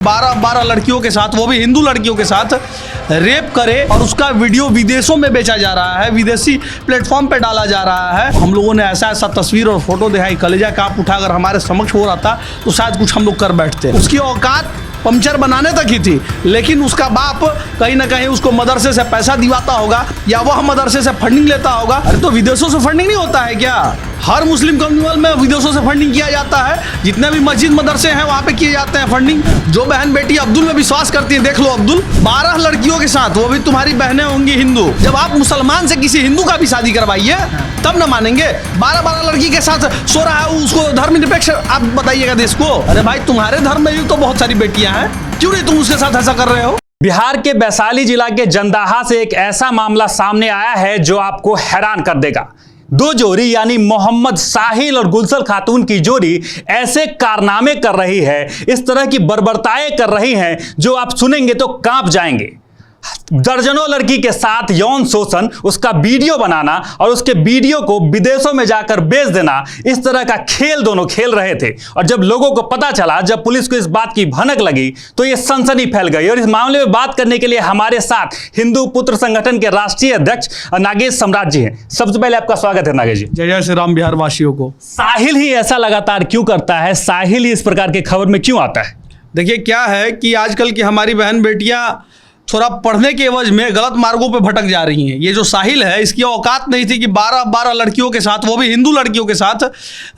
12 लड़कियों के साथ, वो भी हिंदू लड़कियों के साथ रेप करे और उसका वीडियो विदेशों में बेचा जा रहा है, विदेशी प्लेटफॉर्म पे डाला जा रहा है। हम लोगों ने ऐसा ऐसा तस्वीर और फोटो दिखाई, कलेजा कांप उठा, अगर हमारे समक्ष हो रहा था तो शायद कुछ हम लोग कर बैठते। उसकी औकात पंचर बनाने तक ही थी, लेकिन उसका बाप कहीं ना कहीं उसको मदरसे से पैसा दिवाता होगा या वह मदरसे से फंडिंग लेता होगा। अरे तो विदेशों से फंडिंग नहीं होता है क्या? हर मुस्लिम कम्युनिटी में विदेशों से फंडिंग किया जाता है। जितने भी मस्जिद मदरसे हैं वहाँ पे किए जाते हैं फंडिंग। जो बहन बेटी अब्दुल में विश्वास करती है, देख लो अब्दुल 12 लड़कियों के साथ, वो भी तुम्हारी बहनें होंगी हिंदू। जब आप मुसलमान से किसी हिंदू का भी शादी करवाइए तब न मानेंगे। 12 लड़की के साथ सो रहा है, उसको धर्मनिरपेक्ष आप बताइएगा देश को? अरे भाई तुम्हारे धर्म में भी तो बहुत सारी बेटियां हैं, क्यों नहीं तुम उसके साथ ऐसा कर रहे हो? बिहार के वैशाली जिला के जंदाहा से एक ऐसा मामला सामने आया है जो आपको हैरान कर देगा। दो जोड़ी यानी मोहम्मद साहिल और गुलशन खातून की जोड़ी ऐसे कारनामे कर रही है, इस तरह की बर्बरताएं कर रही हैं जो आप सुनेंगे तो कांप जाएंगे। दर्जनों लड़की के साथ यौन शोषण, उसका वीडियो बनाना और उसके वीडियो को विदेशों में जाकर बेच देना, इस तरह का खेल दोनों खेल रहे थे। और जब लोगों को पता चला, जब पुलिस को इस बात की भनक लगी तो ये सनसनी फैल गई। और इस मामले में बात करने के लिए हमारे साथ हिंदू पुत्र संगठन के राष्ट्रीय अध्यक्ष नागेश सम्राट जी हैं। सबसे पहले आपका स्वागत है नागेश जी। जय जय श्री राम बिहार वासियों को। साहिल ही ऐसा लगातार क्यों करता है? साहिल ही इस प्रकार के खबर में क्यों आता है? देखिए क्या है कि आजकल की हमारी बहन बेटियां थोड़ा पढ़ने के एवज में गलत मार्गों पे भटक जा रही हैं। ये जो साहिल है, इसकी औकात नहीं थी कि 12 लड़कियों के साथ, वो भी हिंदू लड़कियों के साथ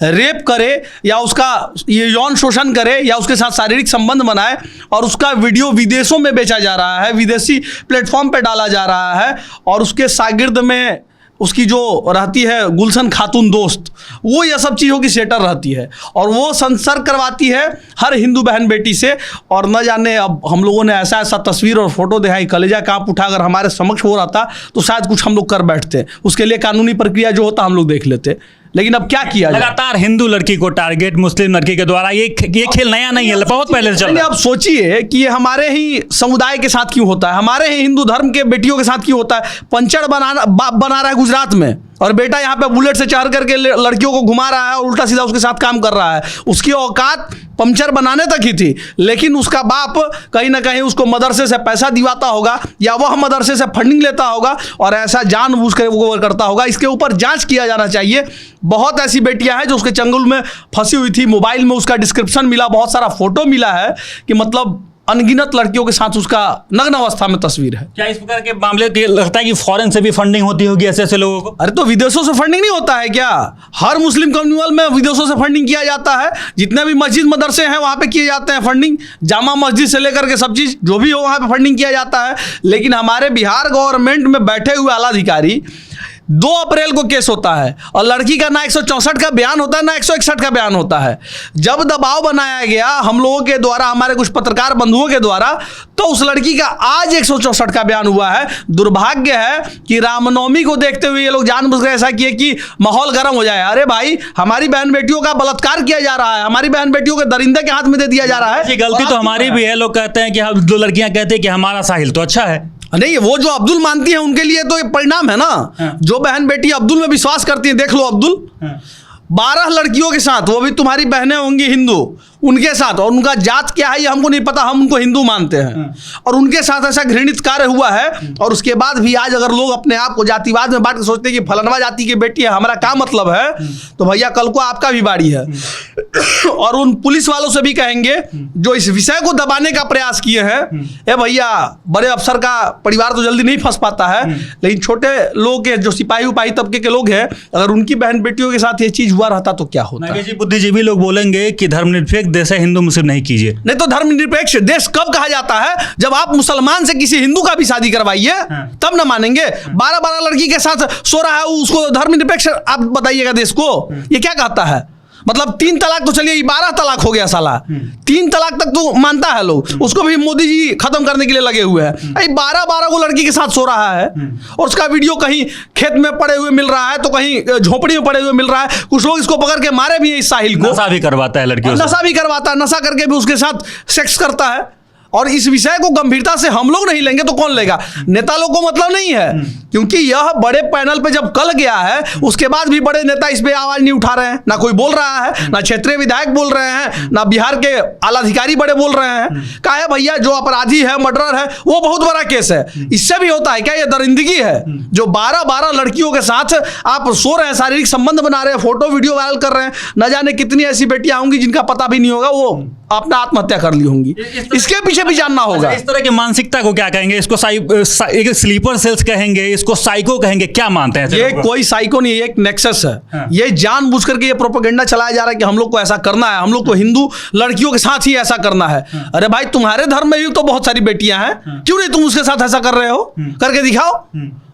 रेप करे या उसका ये यौन शोषण करे या उसके साथ शारीरिक संबंध बनाए और उसका वीडियो विदेशों में बेचा जा रहा है, विदेशी प्लेटफॉर्म पे डाला जा रहा है। और उसके शागिर्द में उसकी जो रहती है गुलशन खातून दोस्त, वो ये सब चीज़ों की सेटर रहती है और वो संसर्ग करवाती है हर हिंदू बहन बेटी से। और न जाने अब हम लोगों ने ऐसा ऐसा तस्वीर और फोटो दिखाई, कलेजा कांप उठा, अगर हमारे समक्ष हो रहा था तो शायद कुछ हम लोग कर बैठते। उसके लिए कानूनी प्रक्रिया जो होता हम लोग देख लेते, लेकिन अब क्या किया? लगातार हिंदू लड़की को टारगेट मुस्लिम लड़की के द्वारा, ये खेल नया नहीं है, बहुत पहले से चल रहा है। आप सोचिए कि ये हमारे ही समुदाय के साथ क्यों होता है, हमारे ही हिंदू धर्म के बेटियों के साथ क्यों होता है? पंचर बना रहा है गुजरात में और बेटा यहाँ पे बुलेट से चढ़ करके लड़कियों को घुमा रहा है और उल्टा सीधा उसके साथ काम कर रहा है। उसकी औकात पंचर बनाने तक ही थी, लेकिन उसका बाप कहीं ना कहीं उसको मदरसे से पैसा दिवाता होगा या वह मदरसे से फंडिंग लेता होगा और ऐसा जानबूझ कर वो करता होगा। इसके ऊपर जांच किया जाना चाहिए। बहुत ऐसी बेटियां हैं जो उसके चंगुल में फंसी हुई थी, मोबाइल में उसका डिस्क्रिप्शन मिला, बहुत सारा फोटो मिला है कि मतलब अनगिनत लड़कियों के साथ उसका नग्न अवस्था में तस्वीर है। क्या इस प्रकार के मामले लगता है कि फॉरेन से भी फंडिंग होती होगी ऐसे ऐसे लोगों को? अरे तो विदेशों से फंडिंग नहीं होता है क्या? हर मुस्लिम कम्युनिटी में विदेशों से फंडिंग किया जाता है। जितने भी मस्जिद मदरसे हैं वहाँ पे किए जाते हैं फंडिंग। जामा मस्जिद से लेकर के सब चीज़ जो भी हो वहाँ पे फंडिंग किया जाता है। लेकिन हमारे बिहार गवर्नमेंट में बैठे हुए आला अधिकारी 2 अप्रैल को केस होता है और लड़की का ना 164 का बयान होता है ना 161 का बयान होता है। जब दबाव बनाया गया हम लोगों के द्वारा, हमारे कुछ पत्रकार बंधुओं के द्वारा, तो उस लड़की का आज 164 का बयान हुआ है। दुर्भाग्य है कि रामनवमी को देखते हुए ये लोग जानबूझकर ऐसा किए कि माहौल गर्म हो जाए। अरे भाई, हमारी बहन बेटियों का बलात्कार किया जा रहा है, हमारी बहन बेटियों के दरिंदे के हाथ में दे दिया जा रहा है। गलती तो हमारी भी है। लोग कहते हैं कि हम, 2 लड़कियां कहते हैं कि हमारा साहिल तो अच्छा है। नहीं, वो जो अब्दुल मानती है उनके लिए तो ये परिणाम है ना। जो बहन बेटी अब्दुल में विश्वास करती है, देख लो अब्दुल 12 लड़कियों के साथ, वो भी तुम्हारी बहनें होंगी हिंदू, उनके साथ, और उनका जात क्या है ये हमको नहीं पता, हम उनको हिंदू मानते हैं और उनके साथ ऐसा घृणित कार्य हुआ है। और उसके बाद भी आज अगर लोग अपने आप को जातिवाद में बांट के सोचते हैं कि फलनवा जाति की बेटी है, हमारा क्या मतलब है, तो भैया कल को आपका भी बारी है। और उन पुलिस वालों से भी कहेंगे जो इस विषय को दबाने का प्रयास किए हैं, ए भैया, बड़े अफसर का परिवार तो जल्दी नहीं फंस पाता है, लेकिन छोटे लोग के जो सिपाही उपाही तबके के लोग हैं, अगर उनकी बहन बेटियों के साथ ये चीज हुआ रहता तो क्या होता? बुद्धिजीवी लोग बोलेंगे कि धर्मनिरपेक्ष देश है, हिंदू मुस्लिम नहीं कीजिए। नहीं तो धर्मनिरपेक्ष देश कब कहा जाता है? जब आप मुसलमान से किसी हिंदू का भी शादी करवाइए तब ना मानेंगे। 12 लड़की के साथ सो रहा है, उसको धर्मनिरपेक्ष आप बताइएगा देश को? ये क्या कहता है? मतलब 3 तलाक तो चलिए, 12 तलाक हो गया साला। 3 तलाक तक तो मानता है लोग, उसको भी मोदी जी खत्म करने के लिए लगे हुए हैं। 12 को लड़की के साथ सो रहा है और उसका वीडियो कहीं खेत में पड़े हुए मिल रहा है तो कहीं झोपड़ी में पड़े हुए मिल रहा है। कुछ लोग इसको पकड़ के मारे भी हैं, इस साहिल को। नशा भी करवाता है लड़कियों से, नशा भी करवाता है, नशा करके भी उसके साथ सेक्स करता है। और इस विषय को गंभीरता से हम लोग नहीं लेंगे तो कौन लेगा? नेता लोग को मतलब नहीं है, क्योंकि यह बड़े पैनल पे जब कल गया है उसके बाद भी बड़े नेता इस पे आवाज नहीं उठा रहे हैं, ना कोई बोल रहा है, ना क्षेत्रीय विधायक बोल रहे हैं, ना बिहार के आला अधिकारी बड़े बोल रहे हैं। कहा है भैया जो अपराधी है, मर्डरर है, वो बहुत बड़ा केस है। इससे भी होता है क्या? ये दरिंदगी है जो 12-12 लड़कियों के साथ आप सो रहे हैं, शारीरिक संबंध बना रहे हैं, फोटो वीडियो वायरल कर रहे हैं। न जाने कितनी ऐसी बेटियां होंगी जिनका पता भी नहीं होगा, वो अपना आत्महत्या कर ली होंगी। इसके पीछे भी जानना होगा। इस तरह की मानसिकता को क्या कहेंगे? इसको एक स्लीपर सेल्स कहेंगे, इसको साइको कहेंगे, क्या मानते हैं? ये कोई साइको नहीं है, एक नेक्सस है। हाँ। ये जानबूझ करके ये प्रोपेगेंडा चलाया जा रहा है कि हम लोग को ऐसा करना है, हम लोग को हिंदू लड़कियों के साथ ही ऐसा करना है। हाँ। अरे भाई तुम्हारे धर्म में भी तो बहुत सारी बेटियां हैं, क्यों नहीं तुम उसके साथ ऐसा कर रहे हो? करके दिखाओ।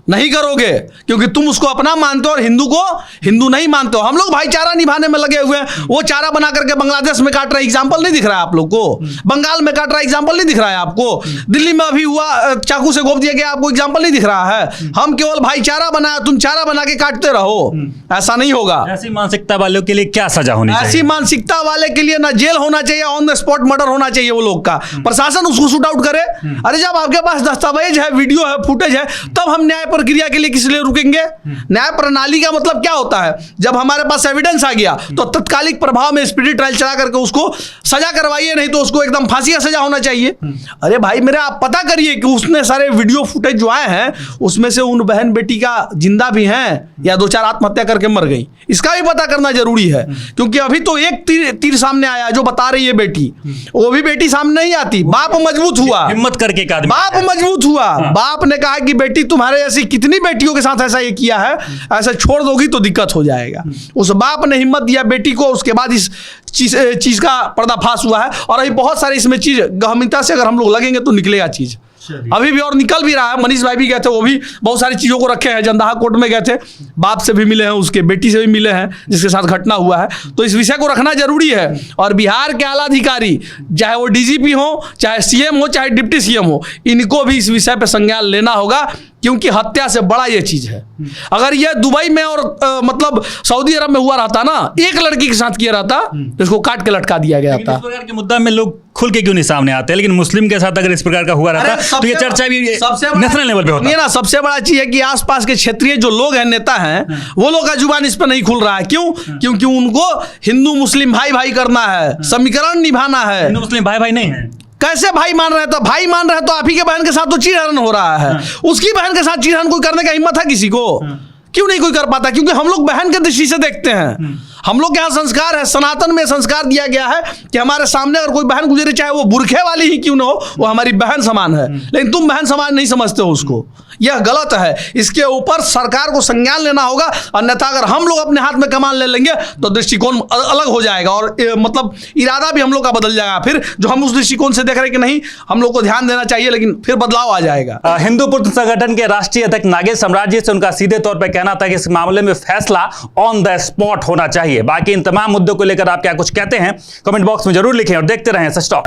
नहीं करोगे क्योंकि तुम उसको अपना मानते हो और हिंदू को हिंदू नहीं मानते हो। हम लोग भाईचारा निभाने में लगे हुए हैं। वो चारा बना करके बांग्लादेश में काट रहा है, एग्जाम्पल नहीं दिख रहा है आप लोग को? बंगाल में काट रहा है, एग्जाम्पल नहीं दिख रहा है आपको? दिल्ली में अभी हुआ, चाकू से गोप दिया गया, आपको एग्जाम्पल नहीं दिख रहा है? हम केवल भाईचारा बनाया, तुम चारा बना के काटते रहो, ऐसा नहीं होगा। ऐसी मानसिकता वालों के लिए क्या सजा होनी चाहिए? ऐसी मानसिकता वाले के लिए ना जेल होना चाहिए, ऑन द स्पॉट मर्डर होना चाहिए वो लोग का। प्रशासन उसको शूट आउट करे। अरे जब आपके पास दस्तावेज है, वीडियो है, फुटेज है, तब हम न्याय प्रक्रिया के लिए किस लिए रुकेंगे? न्याय प्रणाली का मतलब क्या होता है? जब हमारे पास एविडेंस आ गया तो तत्कालिक प्रभाव में स्पीडी ट्रायल चला करके उसको सजा करवाइए, नहीं तो उसको एकदम फांसी का सजा होना चाहिए। अरे भाई मेरे आप पता करिए कि उसने सारे वीडियो फुटेज जो आए हैं उसमें से उन बहन बेटी का जिंदा भी हैं या 2-4 आत्महत्या करके मर गई, इसका भी पता करना जरूरी है। क्योंकि अभी तो एक तीर सामने आया जो बता रही है बेटी, वो भी बेटी सामने नहीं आती। बाप मजबूत हुआ, हिम्मत करके एक आदमी, बाप मजबूत हुआ। बाप ने कहा कि बेटी तुम्हारे ऐसी कितनी बेटियों के साथ ऐसा ये किया है, ऐसा छोड़ दोगी तो दिक्कत हो जाएगा। उस बाप ने हिम्मत दिया बेटी को, उसके बाद इस चीज का पर्दाफाश हुआ है। और अभी बहुत सारी इसमें चीज गहनता से अगर हम लोग लगेंगे तो निकलेगा चीज, अभी भी और निकल भी रहा है। मनीष भाई भी गए थे, वो भी बहुत सारी चीजों को रखे हैं। जंदाहा कोर्ट में गए थे, बाप से भी मिले हैं, उसके बेटी से भी मिले हैं जिसके साथ घटना हुआ है। तो इस विषय को रखना जरूरी है। और बिहार के आला अधिकारी, चाहे वो डीजीपी हो, चाहे सीएम हो, चाहे डिप्टी सीएम हो, इनको भी इस विषय पर संज्ञान लेना होगा, क्योंकि हत्या से बड़ा ये चीज है। अगर ये दुबई में और मतलब सऊदी अरब में हुआ रहता ना, एक लड़की के साथ किया रहता तो इसको काट के लटका दिया गया था। इस प्रकार के मुद्दा में लोग खुल के क्यों नहीं सामने आते? लेकिन मुस्लिम के साथ अगर इस प्रकार का हुआ रहता तो ये चर्चा भी नेशनल लेवल पे होता। ये ना सबसे बड़ा चीज है कि आसपास के क्षेत्रीय जो लोग हैं, नेता हैं, वो लोग का जुबान इस पर नहीं खुल रहा है। क्यों? क्योंकि उनको हिंदू मुस्लिम भाई भाई करना है, समीकरण निभाना है। हिंदू मुस्लिम भाई भाई नहीं है। कैसे भाई मान रहे? तो भाई मान रहे तो आप ही के बहन के साथ तो चीड़हरण हो रहा है। उसकी बहन के साथ चीड़हरण कोई करने का हिम्मत है किसी को? क्यों नहीं कोई कर पाता? क्योंकि हम लोग बहन के दृष्टि से देखते हैं। हम लोग के यहाँ संस्कार है, सनातन में संस्कार दिया गया है कि हमारे सामने अगर कोई बहन गुजरे, चाहे वो बुरखे वाली ही क्यों ना हो, वो हमारी बहन समान है। लेकिन तुम बहन समान नहीं समझते हो उसको, यह गलत है। इसके ऊपर सरकार को संज्ञान लेना होगा, अन्यथा अगर हम लोग अपने हाथ में कमान ले लेंगे तो दृष्टिकोण अलग हो जाएगा और मतलब इरादा भी हम लोग का बदल जाएगा। फिर जो हम उस दृष्टिकोण से देख रहे हैं कि नहीं हम लोग को ध्यान देना चाहिए, लेकिन फिर बदलाव आ जाएगा। हिंदू पुत्र संगठन के राष्ट्रीय अध्यक्ष नागेश सम्राट जी से उनका सीधे तौर पर कहना था कि इस मामले में फैसला ऑन द स्पॉट होना चाहिए। बाकी इन तमाम मुद्दों को लेकर आप क्या कुछ कहते हैं कमेंट बॉक्स में जरूर लिखें और देखते रहें सच टॉक।